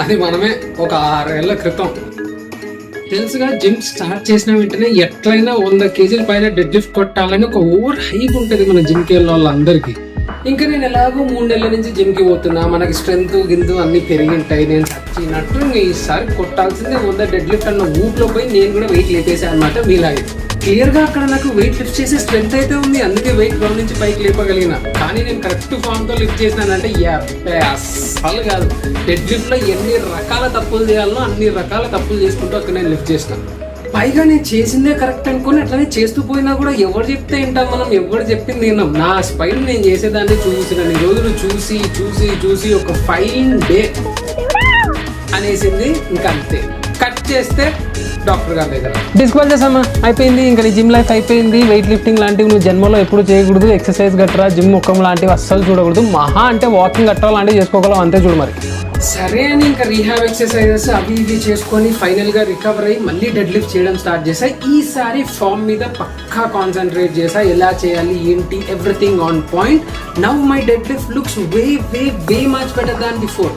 అది మనమే ఒక 6 ఏళ్ల క్రితం. తెలుసుగా, జిమ్ స్టార్ట్ చేసిన వెంటనే ఎట్లయినా 100 kg పైన డెడ్ లిఫ్ట్ కొట్టాలని ఒక ఓవర్ హైప్ ఉంటది మన జిమ్ కి వెళ్ళిన వాళ్ళందరికీ. ఇంకా నేను ఎలాగో 3 నెలల నుంచి జిమ్ కి పోతున్నా, మనకి స్ట్రెంత్ గింతు అన్ని పెరిగి ఉంటాయి. నేను చచ్చినట్టు ఈసారి కొట్టాల్సిందే 100 డెడ్ లిఫ్ట్ అన్న ఊపులో పోయి నేను కూడా వెయిట్ లేపేసాను అనమాట. మీలాగే క్లియర్ గా అక్కడ నాకు వెయిట్ లిఫ్ట్ చేసే స్ట్రెంత్ అయితే ఉంది, అందుకే వెయిట్ గ్రౌండ్ నుంచి పైకి లేపగలిగిన. కానీ నేను కరెక్ట్ ఫామ్ తో లిఫ్ట్ చేసినానంటే అస్సలు కాదు. డెడ్ లిఫ్ట్ లో ఎన్ని రకాల తప్పులు చేయాలనో అన్ని రకాల తప్పులు చేసుకుంటూ అక్కడ నేను లిఫ్ట్ చేసిన. పైగా నేను చేసిందే కరెక్ట్ అనుకుని అట్లనే చేస్తూ పోయినా కూడా ఎవరు చెప్తే వింటాం మనం, ఎవరు చెప్పింది విన్నాం. నా స్పైన్ నేను చేసేదాన్ని చూసిన రోజులు చూసి చూసి చూసి ఒక ఫైన్ డే అనేసింది. ఇంకా అంతే, కట్ చేస్తే డాక్టర్ గారి దగ్గర డిస్క్వాల్ చేసామా, అయిపోయింది. ఇంకా నీ జిమ్ లైఫ్ అయిపోయింది. వెయిట్ లిఫ్టింగ్ లాంటివి నువ్వు జన్మలో ఎప్పుడు చేయకూడదు. ఎక్సర్సైజ్ గట్రా జిమ్ ముఖం లాంటివి అస్సలు చూడకూడదు. మహా అంటే వాకింగ్ గట్రా లాంటివి చేసుకోగలవు, అంతే చూడు మరి. సరే అని ఇంకా రీహాబ్ ఎక్సర్సైజెస్ అవి ఇవి చేసుకొని ఫైనల్ గా రికవర్ అయ్యి మళ్ళీ డెడ్ లిఫ్ట్ చేయడం స్టార్ట్ చేశా. ఈసారి ఫామ్ మీద పక్కా కాన్సన్ట్రేట్ చేశా. ఎలా చేయాలి ఏంటి, everything on point. Now my deadlift looks way way way much better than before.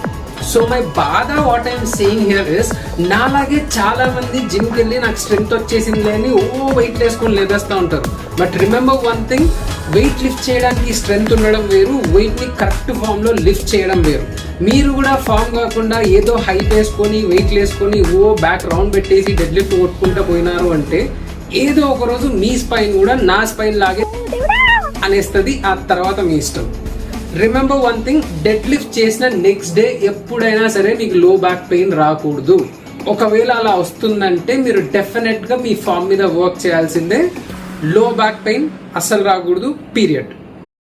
So my బాధ what I'm saying here is, నాలాగే చాలా మంది జిమ్కి వెళ్ళి నాకు స్ట్రెంగ్త్ వచ్చేసింది అని వెయిట్ వేసుకొని లేదేస్తూ ఉంటారు. But remember one thing, weight lift చేయడానికి స్ట్రెంగ్త్ ఉండడం వేరు, వెయిట్ ని కరెక్ట్ ఫామ్ లో లిఫ్ట్ చేయడం వేరు. మీరు కూడా ఫామ్ కాకుండా ఏదో హైట్ వేసుకొని వెయిట్ వేసుకొని బ్యాక్ రౌండ్ పెట్టేసి డెడ్ లిఫ్ట్ కొట్టుకుంటూ పోయినారు అంటే ఏదో ఒక రోజు మీ స్పైన్ కూడా నా స్పైన్ లాగే అనేస్తుంది. ఆ తర్వాత మీ ఇష్టం. Remember one thing, dead lift చేసిన నెక్స్ట్ డే ఎప్పుడైనా సరే మీకు లో బ్యాక్ పెయిన్ రాకూడదు. ఒకవేళ అలా వస్తుందంటే మీరు డెఫినెట్ గా మీ ఫామ్ మీద వర్క్ చేయాల్సిందే. లో బ్యాక్ పెయిన్ అస్సలు రాకూడదు, పీరియడ్.